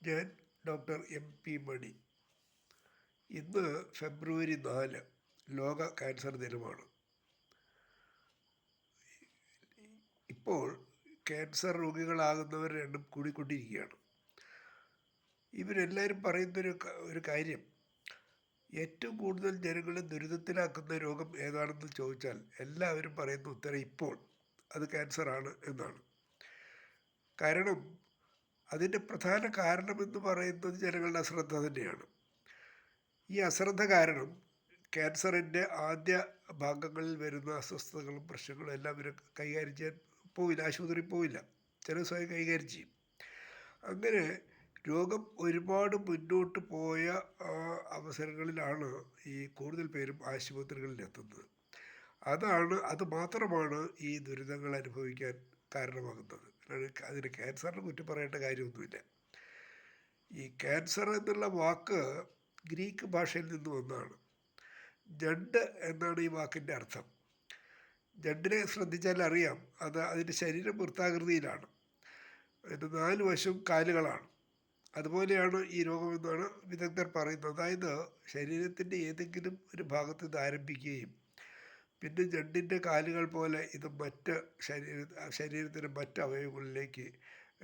ഞാൻ doctor MP. മണി. ഇന്ന് ഫെബ്രുവരി 4 ലോക ക്യാൻസർ ദിനമാണ്. ഇപ്പോൾ ക്യാൻസർ രോഗികളാകുന്നവരുടെ എണ്ണം കൂടിക്കൊണ്ടിരിക്കുകയാണ്. ഇവരെല്ലാവരും പറയുന്നൊരു കാര്യം, ഏറ്റവും കൂടുതൽ ജനങ്ങളെ ദുരിതത്തിലാക്കുന്ന രോഗം ഏതാണെന്ന് ചോദിച്ചാൽ എല്ലാവരും പറയുന്ന ഉത്തരം ഇപ്പോൾ അത് ക്യാൻസറാണ് എന്നാണ്. കാരണം അതിൻ്റെ പ്രധാന കാരണമെന്ന് പറയുന്നത് ജനങ്ങളുടെ അശ്രദ്ധ തന്നെയാണ്. ഈ അശ്രദ്ധ കാരണം ക്യാൻസറിൻ്റെ ആദ്യ ഭാഗങ്ങളിൽ വരുന്ന അസ്വസ്ഥതകളും പ്രശ്നങ്ങളും എല്ലാം ഇവർ കൈകാര്യം ചെയ്യാൻ പോവില്ല, ആശുപത്രിയിൽ പോവില്ല, ചില സ്വയം കൈകാര്യം ചെയ്യും. അങ്ങനെ രോഗം ഒരുപാട് മുന്നോട്ട് പോയ അവസരങ്ങളിലാണ് ഈ കൂടുതൽ പേരും ആശുപത്രികളിൽ എത്തുന്നത്. അത് മാത്രമാണ് ഈ ദുരിതങ്ങൾ അനുഭവിക്കാൻ കാരണമാകുന്നത്. അതിന് ക്യാൻസറിനെ കുറ്റം പറയേണ്ട കാര്യമൊന്നുമില്ല. ഈ ക്യാൻസർ എന്നുള്ള വാക്ക് ഗ്രീക്ക് ഭാഷയിൽ നിന്ന് വന്നതാണ്. ജഡ് എന്നാണ് ഈ വാക്കിൻ്റെ അർത്ഥം. ജഡിനെ ശ്രദ്ധിച്ചാൽ അറിയാം, അതിൻ്റെ ശരീരം വൃത്താകൃതിയിലാണ്, അതിൻ്റെ 4 വശവും കാലുകളാണ്. അതുപോലെയാണ് ഈ രോഗമെന്നാണ് വിദഗ്ധർ പറയുന്നത്. അതായത് ശരീരത്തിൻ്റെ ഏതെങ്കിലും ഒരു ഭാഗത്ത് ഇത് ആരംഭിക്കുകയും പിന്നെ ജഡിൻ്റെ കാലുകൾ പോലെ ഇത് മറ്റ് ശരീരത്തിൻ്റെ മറ്റ് അവയവങ്ങളിലേക്ക്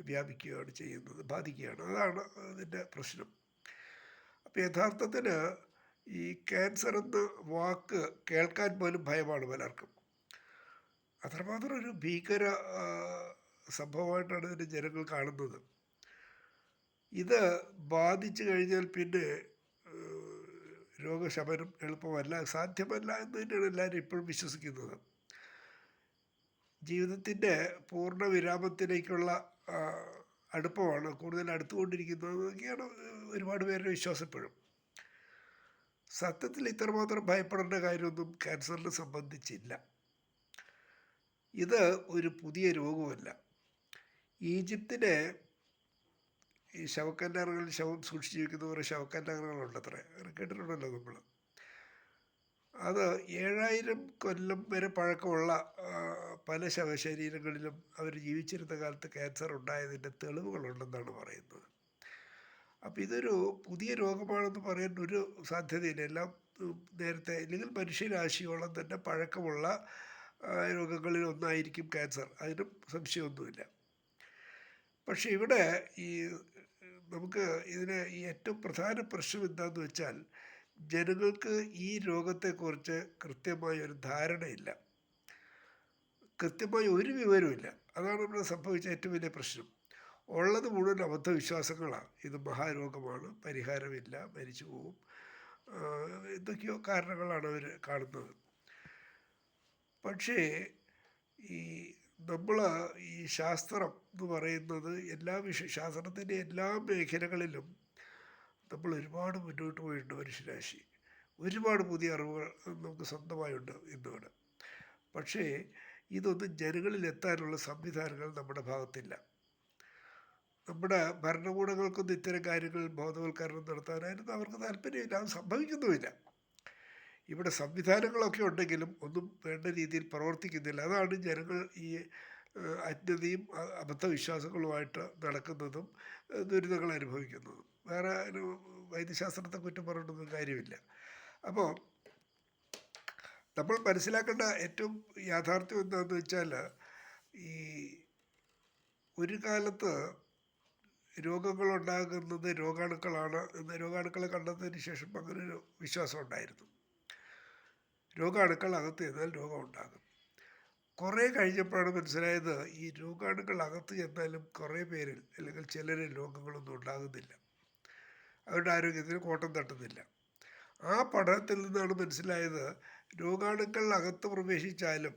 വ്യാപിക്കുകയാണ് ചെയ്യുന്നത്, ബാധിക്കുകയാണ്. അതാണ് അതിൻ്റെ പ്രശ്നം. അപ്പോൾ യഥാർത്ഥത്തിൽ ഈ ക്യാൻസർ എന്ന വാക്ക് കേൾക്കാൻ പോലും ഭയമാണ് പലർക്കും. അത്രമാത്രം ഒരു ഭീകര സംഭവമായിട്ടാണ് ഇതിൻ്റെ ജനങ്ങൾ കാണുന്നത്. ഇത് ബാധിച്ചു കഴിഞ്ഞാൽ പിന്നെ രോഗശമനം എളുപ്പമല്ല, സാധ്യമല്ല എന്ന് തന്നെയാണ് എല്ലാവരും ഇപ്പോഴും വിശ്വസിക്കുന്നത്. ജീവിതത്തിൻ്റെ പൂർണ്ണ വിരാമത്തിലേക്കുള്ള അടുപ്പമാണ്, കൂടുതൽ അടുത്തുകൊണ്ടിരിക്കുന്നതൊക്കെയാണ് ഒരുപാട് പേരുടെ വിശ്വാസം ഇപ്പോഴും. സത്യത്തിൽ ഇത്രമാത്രം ഭയപ്പെടേണ്ട കാര്യമൊന്നും ക്യാൻസറിനെ സംബന്ധിച്ചില്ല. ഇത് ഒരു പുതിയ രോഗമല്ല. ഈജിപ്തിലെ ഈ ശവക്കല്ലറകളിൽ ശവം സൂക്ഷിച്ച് വയ്ക്കുന്ന കുറേ ശവക്കല്ലറകളുണ്ടത്രേ, കേട്ടിട്ടുണ്ടല്ലോ നമ്മൾ. അത് 7000 കൊല്ലം വരെ പഴക്കമുള്ള പല ശവശരീരങ്ങളിലും അവർ ജീവിച്ചിരുന്ന കാലത്ത് ക്യാൻസർ ഉണ്ടായതിൻ്റെ തെളിവുകളുണ്ടെന്നാണ് പറയുന്നത്. അപ്പോൾ ഇതൊരു പുതിയ രോഗമാണെന്ന് പറയാൻ ഒരു സാധ്യതയില്ല. എല്ലാം നേരത്തെ, അല്ലെങ്കിൽ മനുഷ്യരാശിയോളം തന്നെ പഴക്കമുള്ള രോഗങ്ങളിൽ ഒന്നായിരിക്കും ക്യാൻസർ, അതിനും സംശയമൊന്നുമില്ല. പക്ഷേ ഇവിടെ നമുക്ക് ഇതിന് ഏറ്റവും പ്രധാന പ്രശ്നം എന്താണെന്ന് വെച്ചാൽ, ജനങ്ങൾക്ക് ഈ രോഗത്തെക്കുറിച്ച് കൃത്യമായ ഒരു ധാരണയില്ല, കൃത്യമായ ഒരു വിവരവുമില്ല. അതാണ് ഇവിടെ സംഭവിച്ച ഏറ്റവും വലിയ പ്രശ്നം. ഉള്ളത് മുഴുവൻ അബദ്ധവിശ്വാസങ്ങളാണ്. ഇത് മഹാരോഗമാണ്, പരിഹാരമില്ല, മരിച്ചു പോവും, എന്തൊക്കെയോ കാരണങ്ങളാണ് അവർ കാണുന്നത്. പക്ഷേ നമ്മൾ ഈ ശാസ്ത്രം എന്ന് പറയുന്നത് ശാസ്ത്രത്തിൻ്റെ എല്ലാ മേഖലകളിലും നമ്മൾ ഒരുപാട് മുന്നോട്ട് പോയിട്ടുണ്ട്. മനുഷ്യരാശി ഒരുപാട് പുതിയ അറിവുകൾ നമുക്ക് സ്വന്തമായുണ്ട് ഇന്നിവിടെ. പക്ഷേ ഇതൊന്നും ജനങ്ങളിൽ എത്താനുള്ള സംവിധാനങ്ങൾ നമ്മുടെ ഭാഗത്തില്ല. നമ്മുടെ ഭരണകൂടങ്ങൾക്കൊന്നും ഇത്തരം കാര്യങ്ങളിൽ ബോധവൽക്കരണം നടത്താനായിരുന്നു അവർക്ക് താല്പര്യമില്ല, അത് സംഭവിക്കുന്നുമില്ല. ഇവിടെ സംവിധാനങ്ങളൊക്കെ ഉണ്ടെങ്കിലും ഒന്നും വേണ്ട രീതിയിൽ പ്രവർത്തിക്കുന്നില്ല. അതാണ് ജനങ്ങൾ ഈ അജ്ഞതയും അബദ്ധവിശ്വാസങ്ങളുമായിട്ട് നടക്കുന്നതും ദുരിതങ്ങൾ അനുഭവിക്കുന്നതും. വേറെ വൈദ്യശാസ്ത്രത്തെ കുറ്റം പറയേണ്ടൊന്നും കാര്യമില്ല. അപ്പോൾ നമ്മൾ മനസ്സിലാക്കേണ്ട ഏറ്റവും യാഥാർത്ഥ്യം എന്താണെന്ന് വെച്ചാൽ, ഈ ഒരു കാലത്ത് രോഗങ്ങളുണ്ടാകുന്നത് രോഗാണുക്കളാണ് എന്ന് രോഗാണുക്കളെ കണ്ടെത്തിയതിന് ശേഷം അങ്ങനൊരു വിശ്വാസം ഉണ്ടായിരുന്നു. രോഗാണുക്കൾ അകത്ത് ചെന്നാൽ രോഗമുണ്ടാകും. കുറേ കഴിഞ്ഞപ്പോഴാണ് മനസ്സിലായത്, ഈ രോഗാണുക്കൾ അകത്ത് ചെന്നാലും കുറേ പേരിൽ അല്ലെങ്കിൽ ചിലരിൽ രോഗങ്ങളൊന്നും ഉണ്ടാകുന്നില്ല, അവരുടെ ആരോഗ്യത്തിന് കോട്ടം തട്ടുന്നില്ല. ആ പഠനത്തിൽ നിന്നാണ് മനസ്സിലായത്, രോഗാണുക്കൾ അകത്ത് പ്രവേശിച്ചാലും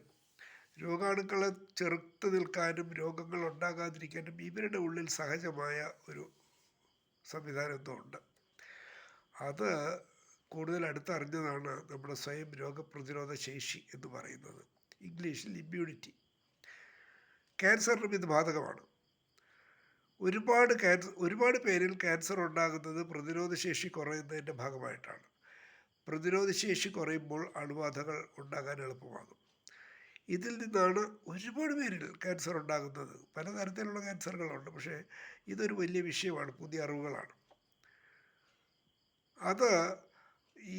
രോഗാണുക്കളെ ചെറുത്ത് നിൽക്കാനും രോഗങ്ങൾ ഉണ്ടാകാതിരിക്കാനും ഇവരുടെ ഉള്ളിൽ സഹജമായ ഒരു സംവിധാനം എന്തോ ഉണ്ട്. അത് കൂടുതൽ അടുത്തറിഞ്ഞതാണ് നമ്മുടെ സ്വയം രോഗപ്രതിരോധ ശേഷി എന്ന് പറയുന്നത്, ഇംഗ്ലീഷിൽ ഇമ്മ്യൂണിറ്റി. ക്യാൻസറിനും ഇത് ബാധകമാണ്. ഒരുപാട് പേരിൽ ക്യാൻസർ ഉണ്ടാകുന്നത് പ്രതിരോധശേഷി കുറയുന്നതിൻ്റെ ഭാഗമായിട്ടാണ്. പ്രതിരോധശേഷി കുറയുമ്പോൾ അണുബാധകൾ ഉണ്ടാകാൻ എളുപ്പമാകും. ഇതിൽ നിന്നാണ് ഒരുപാട് പേരിൽ ക്യാൻസർ ഉണ്ടാകുന്നത്. പലതരത്തിലുള്ള ക്യാൻസറുകളുണ്ട്. പക്ഷേ ഇതൊരു വലിയ വിഷയമാണ്. പുതിയ അറിവുകളാണ്. അത്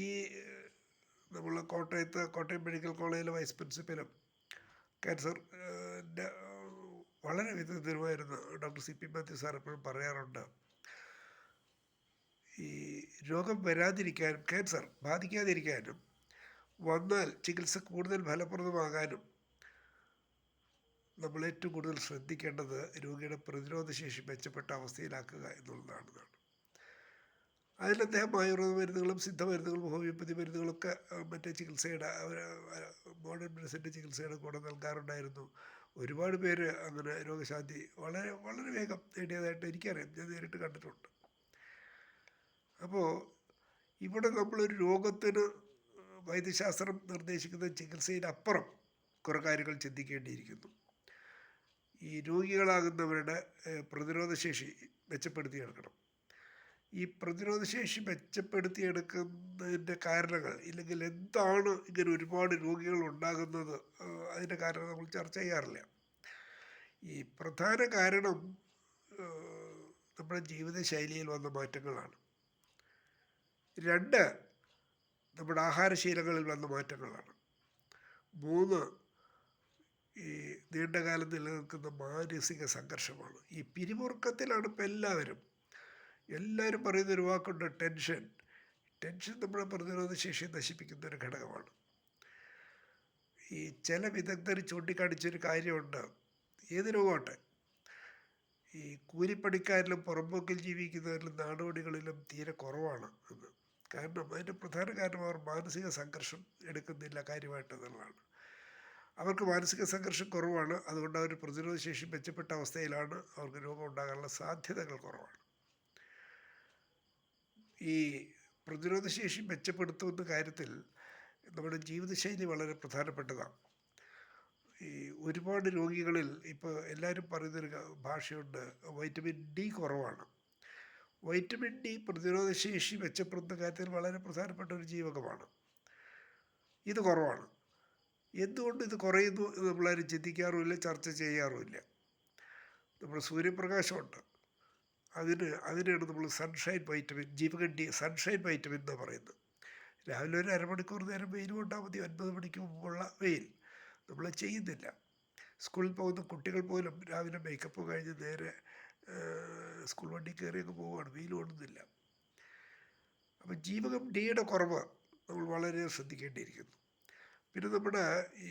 ഈ നമ്മൾ കോട്ടയം മെഡിക്കൽ കോളേജിലെ വൈസ് പ്രിൻസിപ്പലും ക്യാൻസർ ൻ്റെ വളരെ വിദഗ്ധരുമായിരുന്ന doctor C P Mathew sir എപ്പോഴും പറയാറുണ്ട്, ഈ രോഗം വരാതിരിക്കാനും ക്യാൻസർ ബാധിക്കാതിരിക്കാനും വന്നാൽ ചികിത്സ കൂടുതൽ ഫലപ്രദമാകാനും നമ്മൾ ഏറ്റവും കൂടുതൽ ശ്രദ്ധിക്കേണ്ടത് രോഗിയുടെ പ്രതിരോധശേഷി മെച്ചപ്പെട്ട അവസ്ഥയിലാക്കുക എന്നുള്ളതാണ്. അതിൽ അദ്ദേഹം ആയുർവേദ മരുന്നുകളും സിദ്ധമരുന്നുകളും ഹോമിയോപ്പതി മരുന്നുകളൊക്കെ മറ്റേ ചികിത്സയുടെ മോഡേൺ മെഡിസിൻ്റെ ചികിത്സയുടെ കൂടെ നൽകാറുണ്ടായിരുന്നു. ഒരുപാട് പേര് അങ്ങനെ രോഗശാന്തി വളരെ വളരെ വേഗം നേടിയതായിട്ട് എനിക്കറിയാം. ഞാൻ നേരിട്ട് കണ്ടിട്ടുണ്ട്. അപ്പോൾ ഇവിടെ നമ്മളൊരു രോഗത്തിന് വൈദ്യശാസ്ത്രം നിർദ്ദേശിക്കുന്ന ചികിത്സയിലപ്പുറം കുറേ കാര്യങ്ങൾ ചിന്തിക്കേണ്ടിയിരിക്കുന്നു. ഈ രോഗികളാകുന്നവരുടെ പ്രതിരോധശേഷി മെച്ചപ്പെടുത്തിയെടുക്കണം. ഈ പ്രതിരോധശേഷി മെച്ചപ്പെടുത്തിയെടുക്കുന്നതിൻ്റെ കാരണങ്ങൾ, ഇല്ലെങ്കിൽ എന്താണ് ഇങ്ങനെ ഒരുപാട് രോഗികൾ ഉണ്ടാകുന്നത്, അതിൻ്റെ കാരണം നമ്മൾ ചർച്ച ചെയ്യാറില്ല. ഈ പ്രധാന കാരണം നമ്മുടെ ജീവിതശൈലിയിൽ വന്ന മാറ്റങ്ങളാണ്. 2 നമ്മുടെ ആഹാരശീലങ്ങളിൽ വന്ന മാറ്റങ്ങളാണ്. 3 ഈ നീണ്ടകാലം നിലനിൽക്കുന്ന മാനസിക സംഘർഷമാണ്. ഈ പിരിമുറുക്കത്തിലാണ് ഇപ്പോൾ എല്ലാവരും പറയുന്നൊരു വാക്കുണ്ട്, ടെൻഷൻ. നമ്മുടെ പ്രതിരോധശേഷി നശിപ്പിക്കുന്ന ഒരു ഘടകമാണ്. ഈ ചില വിദഗ്ധർ ചൂണ്ടിക്കാണിച്ചൊരു കാര്യമുണ്ട്, ഏത് രോഗമാട്ടെ, ഈ കൂലിപ്പണിക്കാരിലും പുറമ്പോക്കിൽ ജീവിക്കുന്നവരിലും നാടോടികളിലും തീരെ കുറവാണ് എന്ന്. കാരണം അതിൻ്റെ പ്രധാന കാരണം അവർ മാനസിക സംഘർഷം എടുക്കുന്നില്ല കാര്യമായിട്ട് എന്നുള്ളതാണ്. അവർക്ക് മാനസിക സംഘർഷം കുറവാണ്. അതുകൊണ്ട് അവർ പ്രതിരോധശേഷി മെച്ചപ്പെട്ട അവസ്ഥയിലാണ്. അവർക്ക് രോഗം ഉണ്ടാകാനുള്ള സാധ്യതകൾ കുറവാണ്. ഈ പ്രതിരോധശേഷി മെച്ചപ്പെടുത്തുന്ന കാര്യത്തിൽ നമ്മുടെ ജീവിതശൈലി വളരെ പ്രധാനപ്പെട്ടതാണ്. ഈ ഒരുപാട് രോഗികളിൽ ഇപ്പോൾ എല്ലാവരും പറയുന്നൊരു ഭാഷയുണ്ട്, വൈറ്റമിൻ ഡി കുറവാണ്. വൈറ്റമിൻ ഡി പ്രതിരോധശേഷി മെച്ചപ്പെടുത്തുന്ന കാര്യത്തിൽ വളരെ പ്രധാനപ്പെട്ട ഒരു ജീവകമാണ്. ഇത് കുറവാണ്. എന്തുകൊണ്ട് ഇത് കുറയുന്നു എന്ന് നമ്മളാരും ചിന്തിക്കാറുമില്ല, ചർച്ച ചെയ്യാറുമില്ല. നമ്മുടെ സൂര്യപ്രകാശമുണ്ട്, അതിനാണ് നമ്മൾ സൺഷൈൻ വൈറ്റമിൻ, ജീവകൻ ഡി സൺഷൈൻ വൈറ്റമിൻ എന്ന് പറയുന്നത്. രാവിലെ ഒരു അരമണിക്കൂർ നേരം വെയിൽ കൊണ്ടാൽ മതി. 9 മണിക്ക് മുമ്പുള്ള വെയിൽ നമ്മൾ ചെയ്യുന്നില്ല. സ്കൂളിൽ പോകുന്ന കുട്ടികൾ പോലും രാവിലെ മേക്കപ്പ് കഴിഞ്ഞ് നേരെ സ്കൂൾ വണ്ടി കയറിയൊക്കെ പോവുകയാണ്, വെയിൽ കൊള്ളുന്നില്ല. അപ്പം ജീവകം ഡിയുടെ കുറവ് നമ്മൾ വളരെ ശ്രദ്ധിക്കേണ്ടിയിരിക്കുന്നു. പിന്നെ നമ്മുടെ ഈ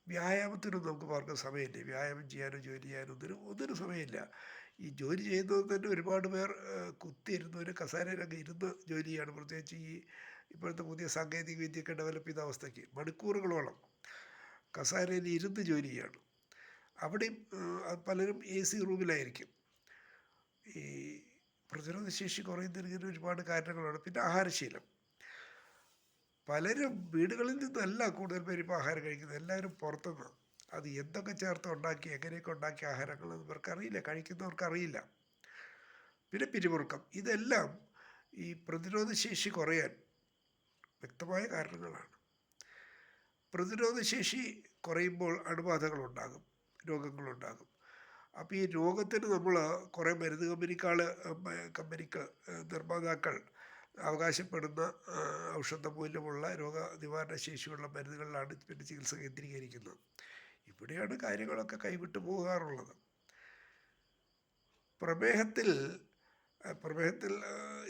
വ്യായാമത്തിനും നമുക്ക് പലർക്കും സമയമില്ല. വ്യായാമം ചെയ്യാനോ ജോലി ചെയ്യാനോ ഒന്നിനും സമയമില്ല. ഈ ജോലി ചെയ്യുന്നത് തന്നെ ഒരുപാട് പേർ കുത്തിയിരുന്നവർ കസേരയിലൊക്കെ ഇരുന്ന് ജോലി ചെയ്യാണ്. പ്രത്യേകിച്ച് ഈ ഇപ്പോഴത്തെ പുതിയ സാങ്കേതിക വിദ്യയൊക്കെ ഡെവലപ്പ് ചെയ്ത അവസ്ഥയ്ക്ക് മണിക്കൂറുകളോളം കസേരയിൽ ഇരുന്ന് ജോലി ചെയ്യാണ്. അവിടെയും പലരും AC റൂമിലായിരിക്കും. ഈ പ്രതിരോധശേഷി കുറയുന്നതിന് ഒരുപാട് കാരണങ്ങളാണ്. പിന്നെ ആഹാരശീലം. പലരും വീടുകളിൽ നിന്നല്ല കൂടുതൽ പേര് ഇപ്പോൾ ആഹാരം കഴിക്കുന്നത്, എല്ലാവരും പുറത്തുനിന്ന്. അത് എന്തൊക്കെ ചേർത്ത് ഉണ്ടാക്കി, എങ്ങനെയൊക്കെ ഉണ്ടാക്കിയ ആഹാരങ്ങൾ ഇവർക്കറിയില്ല, കഴിക്കുന്നവർക്കറിയില്ല. പിന്നെ പിരിമുറുക്കം. ഇതെല്ലാം ഈ പ്രതിരോധശേഷി കുറയാൻ വ്യക്തമായ കാരണങ്ങളാണ്. പ്രതിരോധശേഷി കുറയുമ്പോൾ അണുബാധകളുണ്ടാകും, രോഗങ്ങളുണ്ടാകും. അപ്പോൾ ഈ രോഗത്തിന് നമ്മൾ കുറേ മരുന്ന് കമ്പനിക്ക് നിർമ്മാതാക്കൾ അവകാശപ്പെടുന്ന ഔഷധ മൂല്യമുള്ള രോഗനിവാരണ ശേഷിയുള്ള മരുന്നുകളിലാണ് പിന്നെ ചികിത്സ കേന്ദ്രീകരിക്കുന്നത്. ഇവിടെയാണ് കാര്യങ്ങളൊക്കെ കൈവിട്ടു പോകാറുള്ളത്. പ്രമേഹത്തിൽ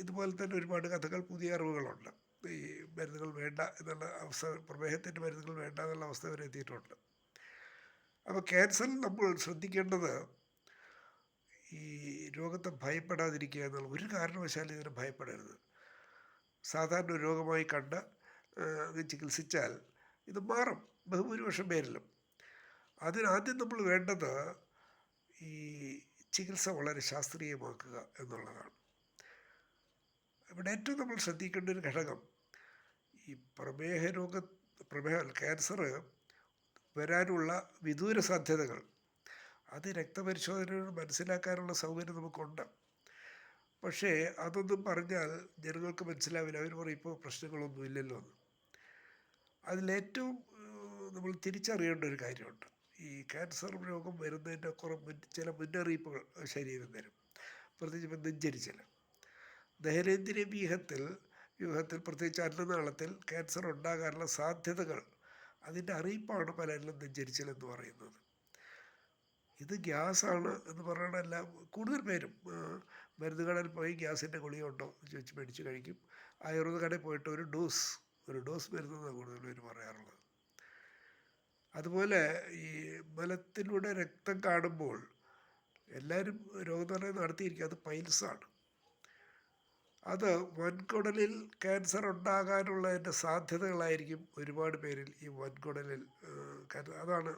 ഇതുപോലെ തന്നെ ഒരുപാട് കഥകൾ, പുതിയ അറിവുകളുണ്ട്. ഈ മരുന്നുകൾ വേണ്ട എന്നുള്ള അവസ്ഥ, പ്രമേഹത്തിൻ്റെ മരുന്നുകൾ വേണ്ട എന്നുള്ള അവസ്ഥ വരെ എത്തിയിട്ടുണ്ട്. അപ്പോൾ ക്യാൻസറിൽ നമ്മൾ ശ്രദ്ധിക്കേണ്ടത് ഈ രോഗത്തെ ഭയപ്പെടാതിരിക്കുക എന്നുള്ള. ഒരു കാരണവശാലും ഇതിനെ ഭയപ്പെടരുത്. സാധാരണ ഒരു രോഗമായി കണ്ട് ചികിത്സിച്ചാൽ ഇത് മാറും ബഹുഭൂരിപക്ഷം പേരിലും. അതിനാദ്യം നമ്മൾ വേണ്ടത് ഈ ചികിത്സ വളരെ ശാസ്ത്രീയമാക്കുക എന്നുള്ളതാണ്. ഇവിടെ ഏറ്റവും നമ്മൾ ശ്രദ്ധിക്കേണ്ട ഒരു ഘടകം, ഈ ക്യാൻസർ വരാനുള്ള വിദൂര സാധ്യതകൾ, അത് രക്തപരിശോധനയോട് മനസ്സിലാക്കാനുള്ള സൗകര്യം നമുക്കുണ്ട്. പക്ഷേ അതൊന്നും പറഞ്ഞാൽ ജനങ്ങൾക്ക് മനസ്സിലാവില്ല. അവർ പറയും ഇപ്പോൾ പ്രശ്നങ്ങളൊന്നും ഇല്ലല്ലോ എന്ന്. അതിലേറ്റവും നമ്മൾ തിരിച്ചറിയേണ്ട ഒരു കാര്യമുണ്ട്. ഈ ക്യാൻസർ രോഗം വരുന്നതിൻ്റെ ചില മുന്നറിയിപ്പുകൾ ശരീരം തരും. പ്രത്യേകിച്ച് ഇപ്പം നെഞ്ചരിച്ചിൽ, ദഹനേന്ദ്രിയ വ്യൂഹത്തിൽ പ്രത്യേകിച്ച് അന്നനാളത്തിൽ ക്യാൻസർ ഉണ്ടാകാനുള്ള സാധ്യതകൾ, അതിൻ്റെ അറിയിപ്പാണ് പലരിലും നെഞ്ചരിച്ചിൽ എന്ന് പറയുന്നത്. ഇത് ഗ്യാസാണ് എന്ന് പറയണല്ല. കൂടുതൽ പേരും മരുന്ന് കടയിൽ പോയി ഗ്യാസിൻ്റെ ഗുളിക ഉണ്ടോ എന്ന് ചോദിച്ച് മേടിച്ച് കഴിക്കും. ആയുർവേദ കടയിൽ പോയിട്ട് ഒരു ഡോസ് മരുന്നെന്നാണ് കൂടുതൽ പേര് പറയാറുള്ളത്. അതുപോലെ ഈ മലത്തിലൂടെ രക്തം കാണുമ്പോൾ എല്ലാവരും രോഗനിർണയം നടത്തിയിരിക്കും. അത് പൈൽസാണ്. അത് വൻകുടലിൽ ക്യാൻസർ ഉണ്ടാകാനുള്ളതിൻ്റെ സാധ്യതകളായിരിക്കും ഒരുപാട് പേരിൽ ഈ വൻകുടലിൽ അതാണ്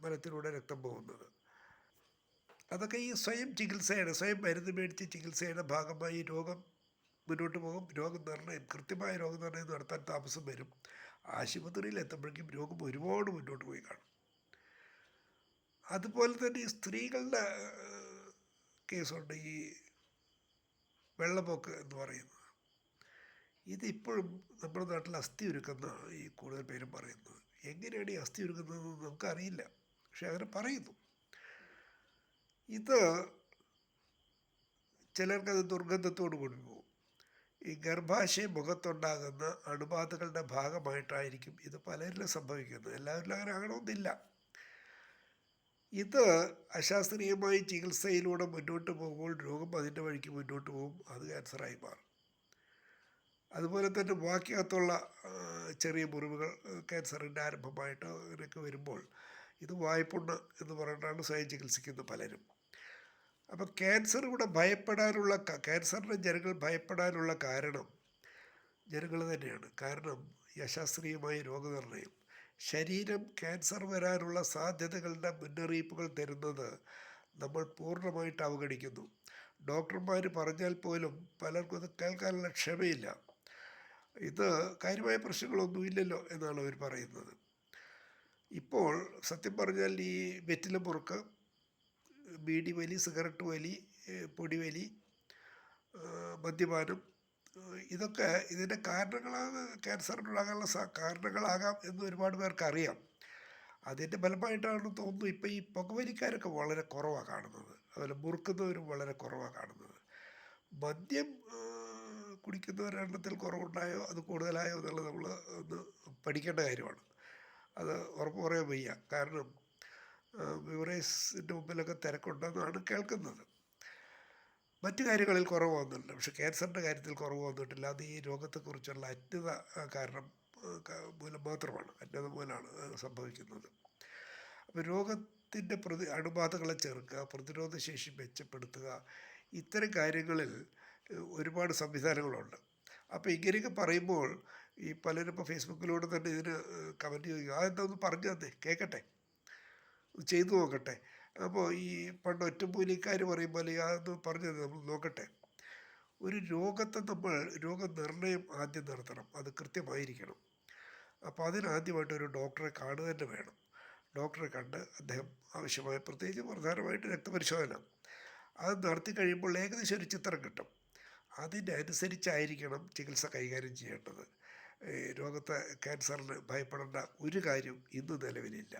മലത്തിലൂടെ രക്തം പോകുന്നത്. അതൊക്കെ ഈ സ്വയം മരുന്ന് മേടിച്ച് ചികിത്സയുടെ ഭാഗമായി രോഗം മുന്നോട്ട് പോകും. കൃത്യമായ രോഗനിർണയം നടത്താൻ താമസം വരും. ആശുപത്രിയിൽ എത്തുമ്പോഴേക്കും രോഗം ഒരുപാട് മുന്നോട്ട് പോയി കാണും. അതുപോലെ തന്നെ ഈ സ്ത്രീകളുടെ കേസുണ്ട്, ഈ വെള്ളപ്പൊക്ക് എന്ന് പറയുന്നത്. ഇതിപ്പോഴും നമ്മുടെ നാട്ടിൽ അസ്ഥി ഒരുക്കുന്നതാണ് ഈ കൂടുതൽ പേരും പറയുന്നത്. എങ്ങനെയാണ് ഈ അസ്ഥി ഒരുക്കുന്നതെന്ന് നമുക്കറിയില്ല, പക്ഷെ അങ്ങനെ പറയുന്നു. ഇത് ചിലർക്കത് ദുർഗന്ധത്തോട് കൂടി പോകും. ഈ ഗർഭാശയ മുഖത്തുണ്ടാകുന്ന അണുബാധകളുടെ ഭാഗമായിട്ടായിരിക്കും ഇത് പലരിലും സംഭവിക്കുന്നത്. എല്ലാവരിലും അങ്ങനെ ആകണമെന്നില്ല. ഇത് അശാസ്ത്രീയമായി ചികിത്സയിലൂടെ മുന്നോട്ട് പോകുമ്പോൾ രോഗം അതിൻ്റെ വഴിക്ക് മുന്നോട്ട് പോകും. അത് ക്യാൻസറായി മാറും. അതുപോലെ തന്നെ ബാക്കിയകത്തുള്ള ചെറിയ മുറിവുകൾ ക്യാൻസറിൻ്റെ ആരംഭമായിട്ട് അങ്ങനെയൊക്കെ വരുമ്പോൾ ഇത് വായ്പുണ്ണ് എന്ന് പറഞ്ഞിട്ടാണ് സ്വയം ചികിത്സിക്കുന്നത് പലരും. അപ്പോൾ ക്യാൻസറിന്റെ ജനങ്ങൾ ഭയപ്പെടാനുള്ള കാരണം ജനങ്ങൾ തന്നെയാണ്. കാരണം ഈ അശാസ്ത്രീയമായ രോഗനിർണയം, ശരീരം ക്യാൻസർ വരാനുള്ള സാധ്യതകളുടെ മുന്നറിയിപ്പുകൾ തരുന്നത് നമ്മൾ പൂർണ്ണമായിട്ട് അവഗണിക്കുന്നു. ഡോക്ടർമാർ പറഞ്ഞാൽ പോലും പലർക്കും അത് കേൾക്കാനുള്ള ക്ഷമയില്ല. ഇത് കാര്യമായ പ്രശ്നങ്ങളൊന്നുമില്ലല്ലോ എന്നാണ് അവർ പറയുന്നത്. ഇപ്പോൾ സത്യം പറഞ്ഞാൽ ഈ വെറ്റില മുറുക്ക്, ബീഡി വലി, സിഗരറ്റ് വലി, പൊടിവലി, മദ്യപാനം, ഇതൊക്കെ ഇതിൻ്റെ ക്യാൻസറിനുണ്ടാകാനുള്ള കാരണങ്ങളാകാം എന്ന് ഒരുപാട് പേർക്ക് അറിയാം. അതിൻ്റെ ഫലമായിട്ടാണെന്ന് തോന്നുന്നു ഇപ്പോൾ ഈ പുകവലിക്കാരൊക്കെ വളരെ കുറവാണ് കാണുന്നത്. അതുപോലെ മുറുക്കുന്നവരും വളരെ കുറവാണ് കാണുന്നത്. മദ്യം കുടിക്കുന്നവരെണ്ണത്തിൽ കുറവുണ്ടായോ അത് കൂടുതലായോ എന്നുള്ളത് നമ്മൾ ഒന്ന് പഠിക്കേണ്ട കാര്യമാണ്. അത് ഉറപ്പ് പറയാൻ വയ്യ. കാരണം ബിവറേജിൻ്റെ മുമ്പിലൊക്കെ തിരക്കുണ്ടെന്നാണ് കേൾക്കുന്നത്. മറ്റു കാര്യങ്ങളിൽ കുറവ് വന്നിട്ടില്ല, പക്ഷെ ക്യാൻസറിൻ്റെ കാര്യത്തിൽ കുറവ് വന്നിട്ടില്ല. അത് ഈ രോഗത്തെക്കുറിച്ചുള്ള അജ്ഞത കാരണം മൂലം മാത്രമാണ്, അജ്ഞത മൂലമാണ് സംഭവിക്കുന്നത്. അപ്പോൾ രോഗത്തിൻ്റെ അണുബാധകളെ ചെറുക്കുക, പ്രതിരോധശേഷി മെച്ചപ്പെടുത്തുക, ഇത്തരം കാര്യങ്ങളിൽ ഒരുപാട് സംവിധാനങ്ങളുണ്ട്. അപ്പോൾ ഇങ്ങനെയൊക്കെ പറയുമ്പോൾ ഈ പലരും ഇപ്പോൾ ഫേസ്ബുക്കിലൂടെ തന്നെ ഇതിന് കമൻറ്റ് ചോദിക്കുക, അതെന്താ പറഞ്ഞു തന്നെ കേൾക്കട്ടെ, ചെയ്തു നോക്കട്ടെ. അപ്പോൾ ഈ പണ്ട് ഒറ്റമൂലിക്കാർ പറയുമ്പോൾ അതൊന്ന് പറഞ്ഞത് നമ്മൾ നോക്കട്ടെ. ഒരു രോഗനിർണയം ആദ്യം നടത്തണം, അത് കൃത്യമായിരിക്കണം. അപ്പോൾ അതിനാദ്യമായിട്ട് ഒരു ഡോക്ടറെ കാണുക തന്നെ വേണം. ഡോക്ടറെ കണ്ട് അദ്ദേഹം ആവശ്യമായ, പ്രത്യേകിച്ച് പ്രധാനമായിട്ട് രക്തപരിശോധന, അത് നടത്തി കഴിയുമ്പോൾ ഏകദേശം ഒരു ചിത്രം കിട്ടും. അതിനനുസരിച്ചായിരിക്കണം ചികിത്സ കൈകാര്യം ചെയ്യേണ്ടത്. ക്യാൻസറിന് ഭയപ്പെടേണ്ട ഒരു കാര്യം ഇന്ന് നിലവിലില്ല.